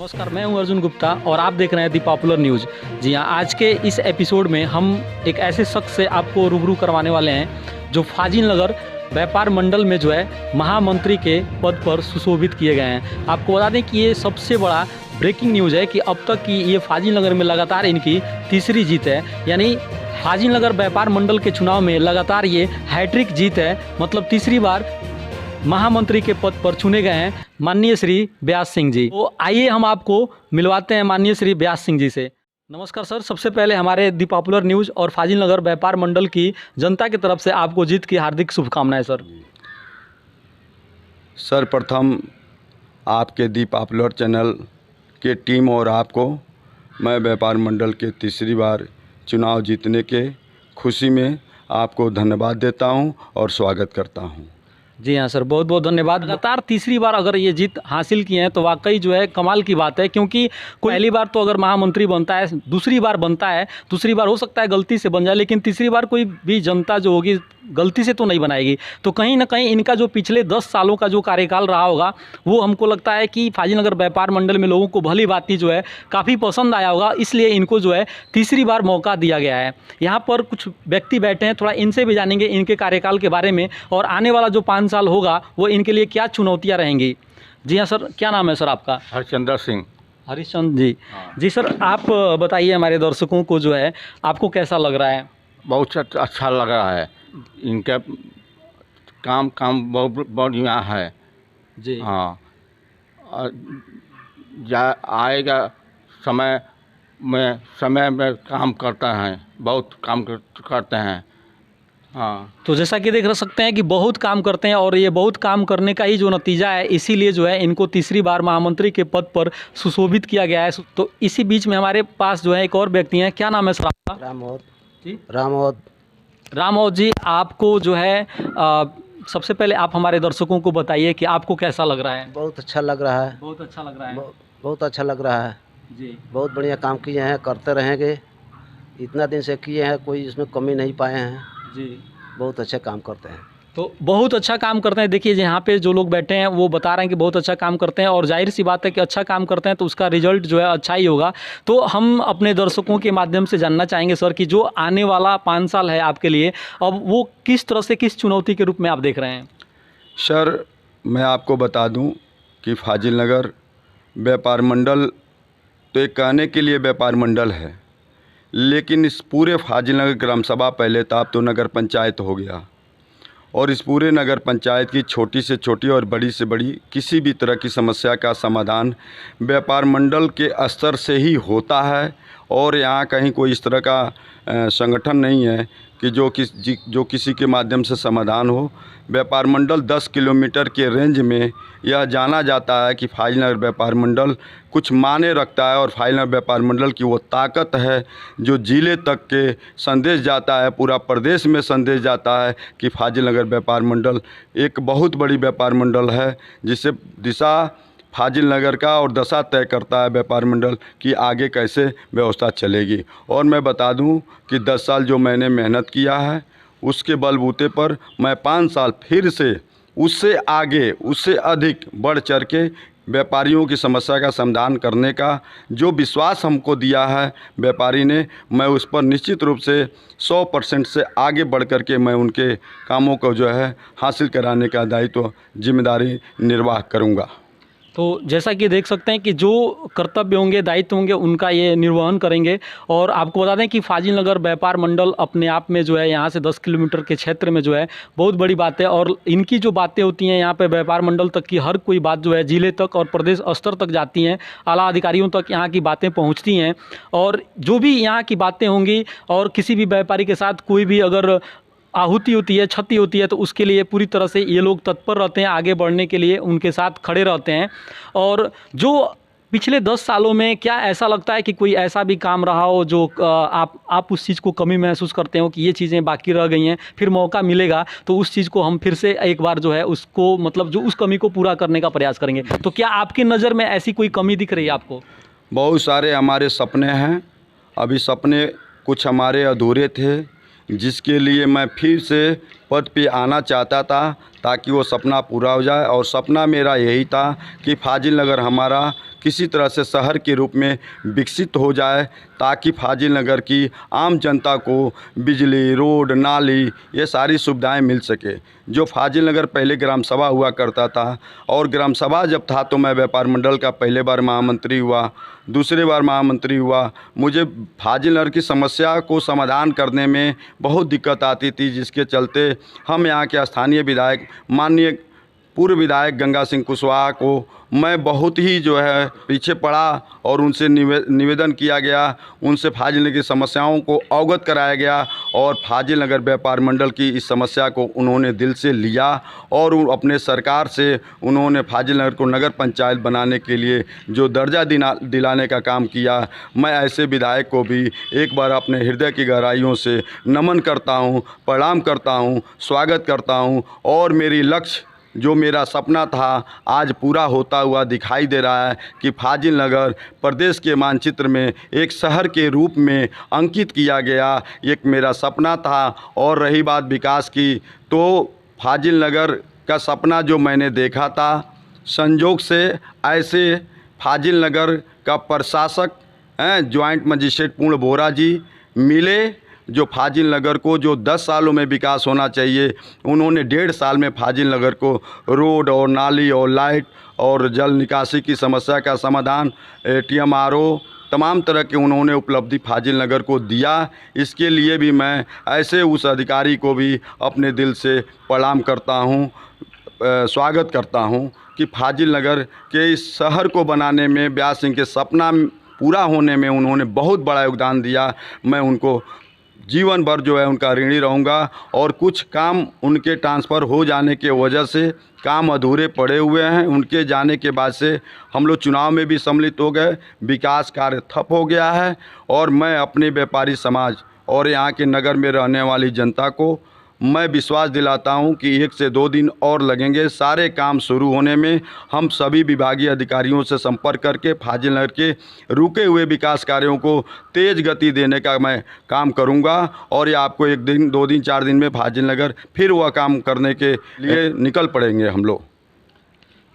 नमस्कार, मैं हूं अर्जुन गुप्ता और आप देख रहे हैं दी पॉपुलर न्यूज़। जी हाँ, आज के इस एपिसोड में हम एक ऐसे शख्स से आपको रूबरू करवाने वाले हैं जो फाजिल नगर व्यापार मंडल में जो है महामंत्री के पद पर सुशोभित किए गए हैं। आपको बता दें कि ये सबसे बड़ा ब्रेकिंग न्यूज़ है कि अब तक की ये फाजिल नगर में लगातार इनकी तीसरी जीत है। यानी फाजिल नगर व्यापार मंडल के चुनाव में लगातार ये हैट्रिक जीत है, मतलब तीसरी बार महामंत्री के पद पर चुने गए हैं माननीय श्री व्यास सिंह जी। तो आइए हम आपको मिलवाते हैं माननीय श्री व्यास सिंह जी से। नमस्कार सर, सबसे पहले हमारे दी पॉपुलर न्यूज़ और फाजिल नगर व्यापार मंडल की जनता की तरफ से आपको जीत की हार्दिक शुभकामनाएं सर। सर्वप्रथम आपके दी पॉपुलर चैनल के टीम और आपको मैं व्यापार मंडल के तीसरी बार चुनाव जीतने के खुशी में आपको धन्यवाद देता हूं और स्वागत करता हूं। जी हाँ सर, बहुत बहुत धन्यवाद। लगातार तीसरी बार अगर ये जीत हासिल की है तो वाकई जो है कमाल की बात है, क्योंकि पहली बार तो अगर महामंत्री बनता है, दूसरी बार बनता है, दूसरी बार हो सकता है गलती से बन जाए, लेकिन तीसरी बार कोई भी जनता जो होगी गलती से तो नहीं बनाएगी। तो कहीं ना कहीं इनका जो पिछले 10 सालों का जो कार्यकाल रहा होगा वो हमको लगता है कि फाजिल नगर व्यापार मंडल में लोगों को भली भांति जो है काफ़ी पसंद आया होगा, इसलिए इनको जो है तीसरी बार मौका दिया गया है। यहाँ पर कुछ व्यक्ति बैठे हैं, थोड़ा इनसे भी जानेंगे इनके कार्यकाल के बारे में और आने वाला जो 5 साल होगा वो इनके लिए क्या चुनौतियाँ रहेंगी। जी हाँ सर, क्या नाम है सर आपका? हरचंद्र सिंह। हरिश्चंद्र जी। जी सर, आप बताइए हमारे दर्शकों को जो है आपको कैसा लग रहा है? बहुत अच्छा लग रहा है। इनका काम बहुत बढ़िया है जी हाँ। और आएगा समय में काम करता है, बहुत काम करते हैं हाँ। तो जैसा कि देख सकते हैं कि बहुत काम करते हैं और ये बहुत काम करने का ही जो नतीजा है, इसीलिए जो है इनको तीसरी बार महामंत्री के पद पर सुशोभित किया गया है। तो इसी बीच में हमारे पास जो है एक और व्यक्ति हैं। क्या नाम है सर आपका? रामोद जी, रामोद जी। आपको जो है सबसे पहले आप हमारे दर्शकों को बताइए कि आपको कैसा लग रहा है? बहुत अच्छा लग रहा है। बहुत अच्छा लग रहा है। बहुत अच्छा लग रहा है जी। बहुत बढ़िया काम किए हैं, करते रहेंगे। इतना दिन से किए हैं, कोई इसमें कमी नहीं पाए हैं जी। बहुत अच्छे काम करते हैं। तो बहुत अच्छा काम करते हैं। देखिए यहाँ पे जो लोग बैठे हैं वो बता रहे हैं कि बहुत अच्छा काम करते हैं और जाहिर सी बात है कि अच्छा काम करते हैं तो उसका रिजल्ट जो है अच्छा ही होगा। तो हम अपने दर्शकों के माध्यम से जानना चाहेंगे सर कि जो आने वाला 5 साल है आपके लिए, अब वो किस तरह से, किस चुनौती के रूप में आप देख रहे हैं? सर, मैं आपको बता दूं कि फाजिल नगर व्यापार मंडल तो एक कहने के लिए व्यापार मंडल है, लेकिन इस पूरे फाजिल नगर ग्राम सभा पहले था, अब तो नगर पंचायत हो गया। और इस पूरे नगर पंचायत की छोटी से छोटी और बड़ी से बड़ी किसी भी तरह की समस्या का समाधान व्यापार मंडल के स्तर से ही होता है। और यहाँ कहीं कोई इस तरह का संगठन नहीं है कि जो किसी के माध्यम से समाधान हो। व्यापार मंडल 10 किलोमीटर के रेंज में यह जाना जाता है कि फाजिल नगर व्यापार मंडल कुछ माने रखता है और फाजिल नगर व्यापार मंडल की वो ताकत है जो ज़िले तक के संदेश जाता है, पूरा प्रदेश में संदेश जाता है कि फाजिल नगर व्यापार मंडल एक बहुत बड़ी व्यापार मंडल है, जिससे दिशा फाजिल नगर का और दशा तय करता है व्यापार मंडल की आगे कैसे व्यवस्था चलेगी। और मैं बता दूं कि 10 साल जो मैंने मेहनत किया है उसके बलबूते पर मैं 5 साल फिर से उससे आगे, उससे अधिक बढ़ चढ़ के व्यापारियों की समस्या का समाधान करने का जो विश्वास हमको दिया है व्यापारी ने, मैं उस पर निश्चित रूप से 100% से आगे बढ़ कर के मैं उनके कामों को जो है हासिल कराने का दायित्व जिम्मेदारी निर्वाह करूँगा। तो जैसा कि देख सकते हैं कि जो कर्तव्य होंगे, दायित्व होंगे, उनका ये निर्वहन करेंगे। और आपको बता दें कि फाजिल नगर व्यापार मंडल अपने आप में जो है यहाँ से 10 किलोमीटर के क्षेत्र में जो है बहुत बड़ी बात है। और इनकी जो बातें होती हैं यहाँ पे व्यापार मंडल तक की हर कोई बात जो है ज़िले तक और प्रदेश स्तर तक जाती हैं, आला अधिकारियों तक यहाँ की बातें पहुँचती हैं। और जो भी यहाँ की बातें होंगी और किसी भी व्यापारी के साथ कोई भी अगर आहुति होती है, क्षति होती है, तो उसके लिए पूरी तरह से ये लोग तत्पर रहते हैं, आगे बढ़ने के लिए उनके साथ खड़े रहते हैं। और जो पिछले 10 सालों में क्या ऐसा लगता है कि कोई ऐसा भी काम रहा हो जो आप उस चीज़ को कमी महसूस करते हो कि ये चीज़ें बाकी रह गई हैं, फिर मौका मिलेगा तो उस चीज़ को हम फिर से एक बार जो है उसको, मतलब जो उस कमी को पूरा करने का प्रयास करेंगे? तो क्या आपकी नज़र में ऐसी कोई कमी दिख रही है आपको? बहुत सारे हमारे सपने हैं, अभी सपने कुछ हमारे अधूरे थे, जिसके लिए मैं फिर से पद पे आना चाहता था ताकि वो सपना पूरा हो जाए। और सपना मेरा यही था कि फाजिल नगर हमारा किसी तरह से शहर के रूप में विकसित हो जाए, ताकि फाजिल नगर की आम जनता को बिजली, रोड, नाली ये सारी सुविधाएं मिल सके। जो फाजिल नगर पहले ग्राम सभा हुआ करता था, और ग्राम सभा जब था तो मैं व्यापार मंडल का पहले बार महामंत्री हुआ, दूसरे बार महामंत्री हुआ। मुझे फाजिल नगर की समस्या को समाधान करने में बहुत दिक्कत आती थी, जिसके चलते हम यहाँ के स्थानीय विधायक माननीय पूर्व विधायक गंगा सिंह कुशवाहा को मैं बहुत ही जो है पीछे पड़ा, और उनसे निवेदन किया गया, उनसे फाजिल नगर की समस्याओं को अवगत कराया गया, और फाजिल नगर व्यापार मंडल की इस समस्या को उन्होंने दिल से लिया, और अपने सरकार से उन्होंने फाजिल नगर को नगर पंचायत बनाने के लिए जो दर्जा दिलाने का काम किया। मैं ऐसे विधायक को भी एक बार अपने हृदय की गहराइयों से नमन करता हूँ, प्रणाम करता हूँ, स्वागत करता हूँ। और मेरी लक्ष्य, जो मेरा सपना था, आज पूरा होता हुआ दिखाई दे रहा है कि फाजिल नगर प्रदेश के मानचित्र में एक शहर के रूप में अंकित किया गया। एक मेरा सपना था। और रही बात विकास की, तो फाजिल नगर का सपना जो मैंने देखा था, संजोग से ऐसे फाजिल नगर का प्रशासक जॉइंट मजिस्ट्रेट पूर्ण बोरा जी मिले, जो फाजिल नगर को जो 10 सालों में विकास होना चाहिए, उन्होंने 1.5 साल में फाजिल नगर को रोड और नाली और लाइट और जल निकासी की समस्या का समाधान, ATM, RO, तमाम तरह के उन्होंने उपलब्धि फाजिल नगर को दिया। इसके लिए भी मैं ऐसे उस अधिकारी को भी अपने दिल से प्रणाम करता हूँ, स्वागत करता हूँ कि फाजिल नगर के इस शहर को बनाने में, व्यास सिंह के सपना पूरा होने में उन्होंने बहुत बड़ा योगदान दिया। मैं उनको जीवन भर जो है उनका ऋणी रहूँगा। और कुछ काम उनके ट्रांसफ़र हो जाने के वजह से काम अधूरे पड़े हुए हैं। उनके जाने के बाद से हम लोग चुनाव में भी सम्मिलित हो गए, विकास कार्य ठप हो गया है। और मैं अपने व्यापारी समाज और यहाँ के नगर में रहने वाली जनता को मैं विश्वास दिलाता हूँ कि 1 से 2 दिन और लगेंगे सारे काम शुरू होने में। हम सभी विभागीय अधिकारियों से संपर्क करके फाजिल नगर के रुके हुए विकास कार्यों को तेज़ गति देने का मैं काम करूँगा। और ये आपको 1 दिन, 2 दिन, 4 दिन में फाजिल नगर फिर वह काम करने के लिए निकल पड़ेंगे हम लोग।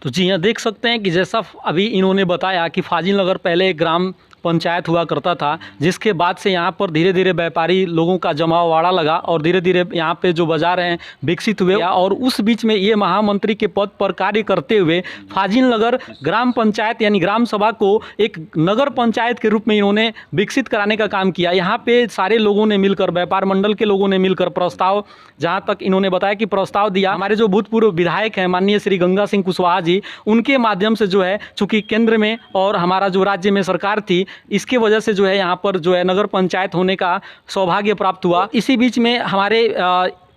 तो जी हाँ, देख सकते हैं कि जैसा अभी इन्होंने बताया कि फाजिल नगर पहले एक ग्राम पंचायत हुआ करता था, जिसके बाद से यहाँ पर धीरे धीरे व्यापारी लोगों का जमावड़ा लगा और धीरे धीरे यहाँ पे जो बाज़ार हैं विकसित हुए। और उस बीच में ये महामंत्री के पद पर कार्य करते हुए फाजिल नगर ग्राम पंचायत यानी ग्राम सभा को एक नगर पंचायत के रूप में इन्होंने विकसित कराने का काम किया। यहाँ पे सारे लोगों ने मिलकर, व्यापार मंडल के लोगों ने मिलकर प्रस्ताव, जहाँ तक इन्होंने बताया कि प्रस्ताव दिया। हमारे जो भूतपूर्व विधायक हैं माननीय श्री गंगा सिंह कुशवाहा जी, उनके माध्यम से जो है, चूँकि केंद्र में और हमारा जो राज्य में सरकार थी, इसके वजह से जो है यहाँ पर जो है नगर पंचायत होने का सौभाग्य प्राप्त हुआ। इसी बीच में हमारे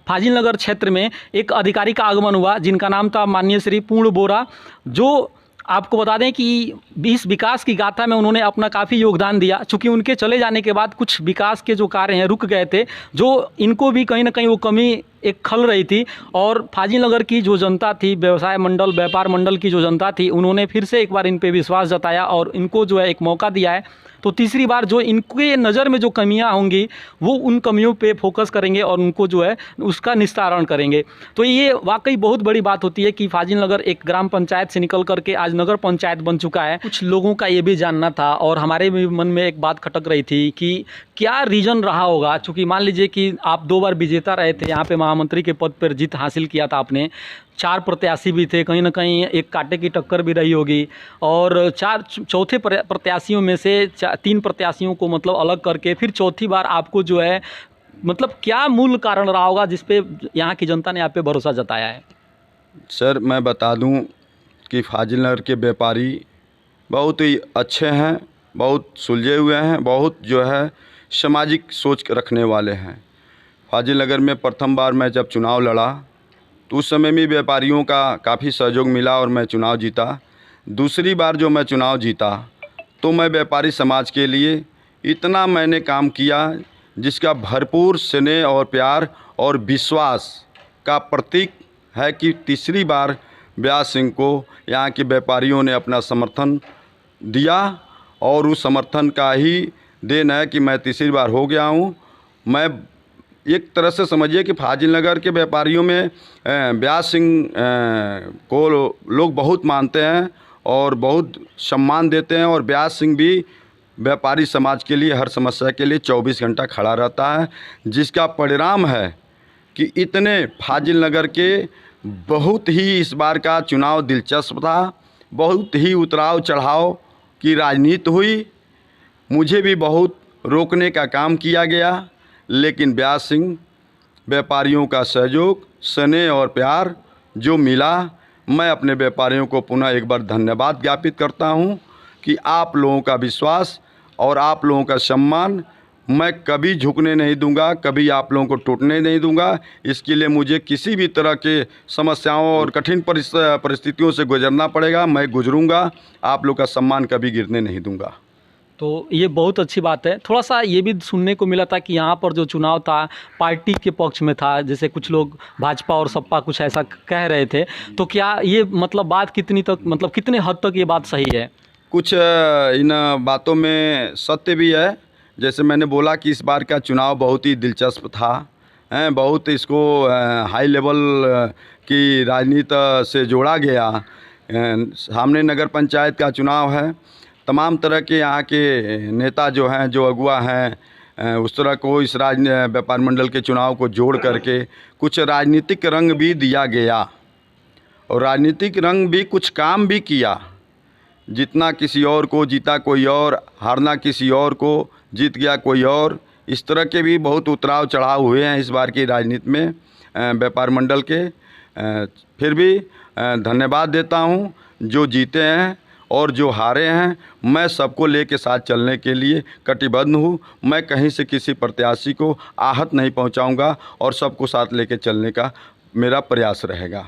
फाजिल नगर क्षेत्र में एक अधिकारी का आगमन हुआ, जिनका नाम था माननीय श्री पूर्ण बोरा, जो आपको बता दें कि इस विकास की गाथा में उन्होंने अपना काफ़ी योगदान दिया। चूँकि उनके चले जाने के बाद कुछ विकास के जो कार्य हैं रुक गए थे, जो इनको भी कहीं ना कहीं वो कमी एक खल रही थी। और फाजिल नगर की जो जनता थी, व्यवसाय मंडल, व्यापार मंडल की जो जनता थी, उन्होंने फिर से एक बार इन पे विश्वास जताया और इनको जो है एक मौका दिया है। तो तीसरी बार जो इनके नज़र में जो कमियां होंगी, वो उन कमियों पे फोकस करेंगे और उनको जो है उसका निस्तारण करेंगे। तो ये वाकई बहुत बड़ी बात होती है कि फाजिल नगर एक ग्राम पंचायत से निकल करके आज नगर पंचायत बन चुका है। कुछ लोगों का ये भी जानना था और हमारे भी मन में एक बात खटक रही थी कि क्या रीज़न रहा होगा। चूँकि मान लीजिए कि आप 2 बार विजेता रहे थे, यहाँ पे महामंत्री के पद पर जीत हासिल किया था आपने, 4 प्रत्याशी भी थे, कहीं ना कहीं एक कांटे की टक्कर भी रही होगी। और चौथे प्रत्याशियों में से 3 प्रत्याशियों को मतलब अलग करके फिर चौथी बार आपको जो है, मतलब क्या मूल कारण रहा होगा जिस पे यहाँ की जनता ने आप पे भरोसा जताया है? सर, मैं बता दूं कि फाजिल नगर के व्यापारी बहुत ही अच्छे हैं, बहुत सुलझे हुए हैं, बहुत जो है सामाजिक सोच रखने वाले हैं। फाजिल नगर में प्रथम बार मैं जब चुनाव लड़ा तो उस समय में व्यापारियों का काफ़ी सहयोग मिला और मैं चुनाव जीता। दूसरी बार जो मैं चुनाव जीता तो मैं व्यापारी समाज के लिए इतना मैंने काम किया जिसका भरपूर स्नेह और प्यार और विश्वास का प्रतीक है कि तीसरी बार व्यास सिंह को यहाँ के व्यापारियों ने अपना समर्थन दिया और उस समर्थन का ही देन है कि मैं तीसरी बार हो गया हूँ। मैं एक तरह से समझिए कि फाजिल नगर के व्यापारियों में व्यास सिंह को लोग बहुत मानते हैं और बहुत सम्मान देते हैं, और व्यास सिंह भी व्यापारी समाज के लिए हर समस्या के लिए 24 घंटा खड़ा रहता है, जिसका परिणाम है कि इतने फाजिल नगर के बहुत ही इस बार का चुनाव दिलचस्प था, बहुत ही उतराव चढ़ाव की राजनीति हुई। मुझे भी बहुत रोकने का काम किया गया, लेकिन व्यास सिंह व्यापारियों का सहयोग, स्नेह और प्यार जो मिला, मैं अपने व्यापारियों को पुनः एक बार धन्यवाद ज्ञापित करता हूं कि आप लोगों का विश्वास और आप लोगों का सम्मान मैं कभी झुकने नहीं दूंगा, कभी आप लोगों को टूटने नहीं दूंगा। इसके लिए मुझे किसी भी तरह के समस्याओं और कठिन परिस्थितियों से गुजरना पड़ेगा, मैं गुजरूंगा। आप लोग का सम्मान कभी गिरने नहीं दूंगा। तो ये बहुत अच्छी बात है। थोड़ा सा ये भी सुनने को मिला था कि यहाँ पर जो चुनाव था पार्टी के पक्ष में था, जैसे कुछ लोग भाजपा और सपा कुछ ऐसा कह रहे थे, तो क्या ये मतलब बात कितनी तक, मतलब कितने हद तक ये बात सही है? कुछ इन बातों में सत्य भी है। जैसे मैंने बोला कि इस बार का चुनाव बहुत ही दिलचस्प था, बहुत इसको हाई लेवल की राजनीति से जोड़ा गया। सामने नगर पंचायत का चुनाव है, तमाम तरह के यहाँ के नेता जो हैं, जो अगुआ हैं, उस तरह को इस व्यापार मंडल के चुनाव को जोड़ करके कुछ राजनीतिक रंग भी दिया गया, और राजनीतिक रंग भी कुछ काम भी किया। जितना किसी और को जीता कोई और, हारना किसी और को, जीत गया कोई और। इस तरह के भी बहुत उतराव चढ़ाव हुए हैं इस बार की राजनीति में व्यापार मंडल के। फिर भी धन्यवाद देता हूं जो जीते हैं और जो हारे हैं। मैं सबको लेके साथ चलने के लिए कटिबद्ध हूँ। मैं कहीं से किसी प्रत्याशी को आहत नहीं पहुँचाऊँगा और सबको साथ लेके चलने का मेरा प्रयास रहेगा।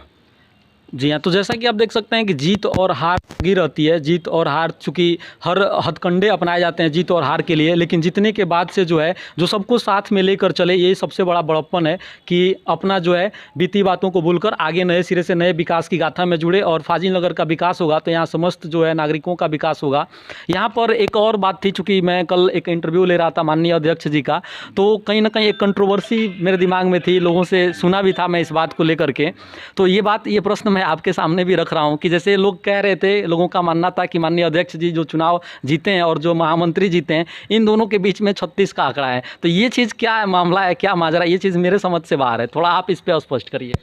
जी हाँ, तो जैसा कि आप देख सकते हैं कि जीत और हार लगी रहती है। जीत और हार, चूँकि हर हथकंडे अपनाए जाते हैं जीत और हार के लिए, लेकिन जीतने के बाद से जो है जो सबको साथ में लेकर चले, ये सबसे बड़ा बड़प्पन है कि अपना जो है बीती बातों को भूलकर आगे नए सिरे से नए विकास की गाथा में जुड़े, और फाजिल नगर का विकास होगा तो यहाँ समस्त जो है नागरिकों का विकास होगा। यहाँ पर एक और बात थी, चूँकि मैं कल एक इंटरव्यू ले रहा था माननीय अध्यक्ष जी का, तो कहीं ना कहीं एक कंट्रोवर्सी मेरे दिमाग में थी, लोगों से सुना भी था मैं इस बात को लेकर के। तो ये प्रश्न मैं आपके सामने भी रख रहा हूं कि जैसे लोग कह रहे थे, लोगों का मानना था कि माननीय अध्यक्ष जी जो चुनाव जीते हैं और जो महामंत्री जीते हैं, इन दोनों के बीच में 36 का आंकड़ा है। तो ये चीज़ क्या मामला है, क्या माजरा, ये चीज़ मेरे समझ से बाहर है। थोड़ा आप इस पर स्पष्ट करिए।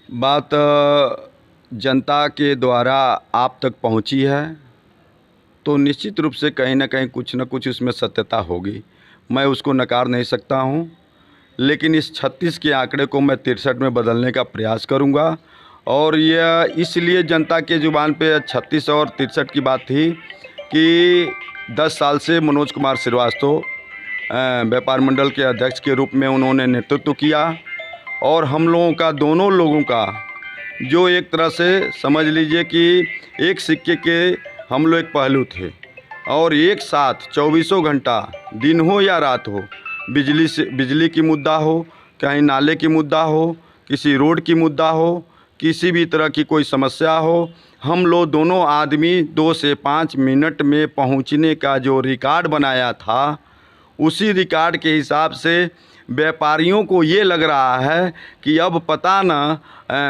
बात जनता के द्वारा आप तक पहुंची है तो निश्चित रूप से कहीं ना कहीं कुछ न कुछ उसमें सत्यता होगी, मैं उसको नकार नहीं सकता हूं। लेकिन इस 36 के आंकड़े को मैं 63 में बदलने का प्रयास करूंगा, और यह इसलिए जनता के ज़ुबान पे 36 और 63 की बात थी कि 10 साल से मनोज कुमार श्रीवास्तव व्यापार मंडल के अध्यक्ष के रूप में उन्होंने नेतृत्व किया, और हम लोगों का, दोनों लोगों का जो एक तरह से समझ लीजिए कि एक सिक्के के हम लोग एक पहलू थे, और एक साथ 24 घंटा दिन हो या रात हो, बिजली की मुद्दा हो, कहीं नाले की मुद्दा हो, किसी रोड की मुद्दा हो, किसी भी तरह की कोई समस्या हो, हम लोग दोनों आदमी 2 से 5 मिनट में पहुंचने का जो रिकॉर्ड बनाया था, उसी रिकॉर्ड के हिसाब से व्यापारियों को ये लग रहा है कि अब पता न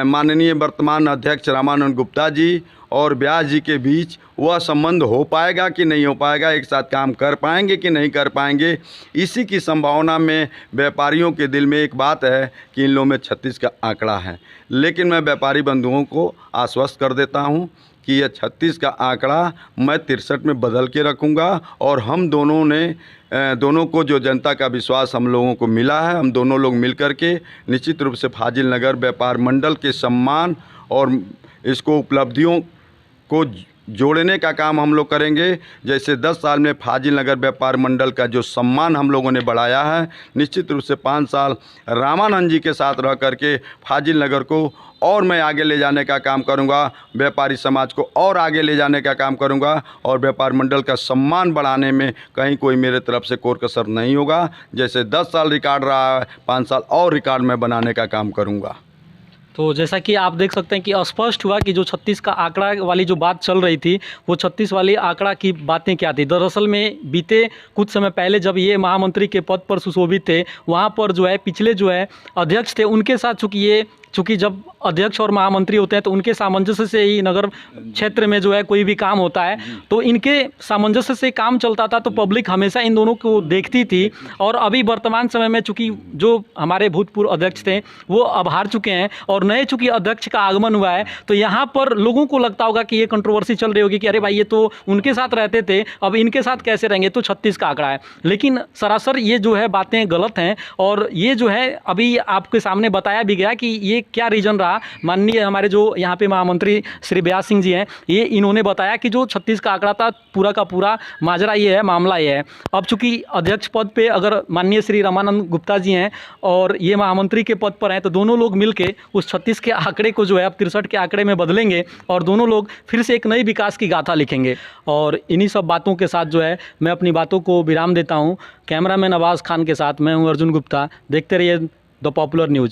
माननीय वर्तमान अध्यक्ष रामानंद गुप्ता जी और व्यास जी के बीच वह संबंध हो पाएगा कि नहीं हो पाएगा, एक साथ काम कर पाएंगे कि नहीं कर पाएंगे। इसी की संभावना में व्यापारियों के दिल में एक बात है कि इन लोगों में 36 का आंकड़ा है। लेकिन मैं व्यापारी बंधुओं को आश्वस्त कर देता हूं कि यह 36 का आंकड़ा मैं 63 में बदल के रखूँगा, और हम दोनों को जो जनता का विश्वास हम लोगों को मिला है, हम दोनों लोग मिल कर के निश्चित रूप से फाजिल नगर व्यापार मंडल के सम्मान और इसको उपलब्धियों को जोड़ने का काम हम लोग करेंगे। जैसे 10 साल में फाजिल नगर व्यापार मंडल का जो सम्मान हम लोगों ने बढ़ाया है, निश्चित रूप से 5 साल रामानंद जी के साथ रह करके फाजिल नगर को और मैं आगे ले जाने का काम करूंगा, व्यापारी समाज को और आगे ले जाने का काम करूंगा, और व्यापार मंडल का सम्मान बढ़ाने में कहीं कोई मेरे तरफ से कोर कसर नहीं होगा। जैसे 10 साल रिकॉर्ड रहा है, 5 साल और रिकॉर्ड मैं बनाने का काम करूंगा। तो जैसा कि आप देख सकते हैं कि स्पष्ट हुआ कि जो 36 का आंकड़ा वाली जो बात चल रही थी, वो 36 वाली आंकड़ा की बातें क्या थी। दरअसल में बीते कुछ समय पहले जब ये महामंत्री के पद पर सुशोभित थे, वहाँ पर जो है पिछले जो है अध्यक्ष थे, उनके साथ चूँकि जब अध्यक्ष और महामंत्री होते हैं तो उनके सामंजस्य से ही नगर क्षेत्र में जो है कोई भी काम होता है, तो इनके सामंजस्य से काम चलता था, तो पब्लिक हमेशा इन दोनों को देखती थी। और अभी वर्तमान समय में चूँकि जो हमारे भूतपूर्व अध्यक्ष थे वो अब हार चुके हैं और नए चूँकि अध्यक्ष का आगमन हुआ है, तो यहाँ पर लोगों को लगता होगा कि ये कंट्रोवर्सी चल रही होगी कि अरे भाई ये तो उनके साथ रहते थे, अब इनके साथ कैसे रहेंगे, तो 36 का आंकड़ा है। लेकिन सरासर ये जो है बातें गलत हैं और ये जो है अभी आपके सामने बताया भी गया कि ये क्या रीज़न रहा। माननीय हमारे जो यहाँ पे महामंत्री श्री व्यास सिंह जी हैं, ये इन्होंने बताया कि जो 36 का आंकड़ा था पूरा का पूरा माजरा ये है, मामला ये है। अब चूँकि अध्यक्ष पद पे अगर माननीय श्री रामानंद गुप्ता जी हैं और ये महामंत्री के पद पर हैं, तो दोनों लोग मिलके उस 36 के आंकड़े को जो है अब 63 के आंकड़े में बदलेंगे और दोनों लोग फिर से एक नई विकास की गाथा लिखेंगे। और इन्हीं सब बातों के साथ जो है मैं अपनी बातों को विराम देता हूँ। कैमरामैन आवाज़ खान के साथ मैं हूँ अर्जुन गुप्ता। देखते रहिए द पॉपुलर न्यूज़।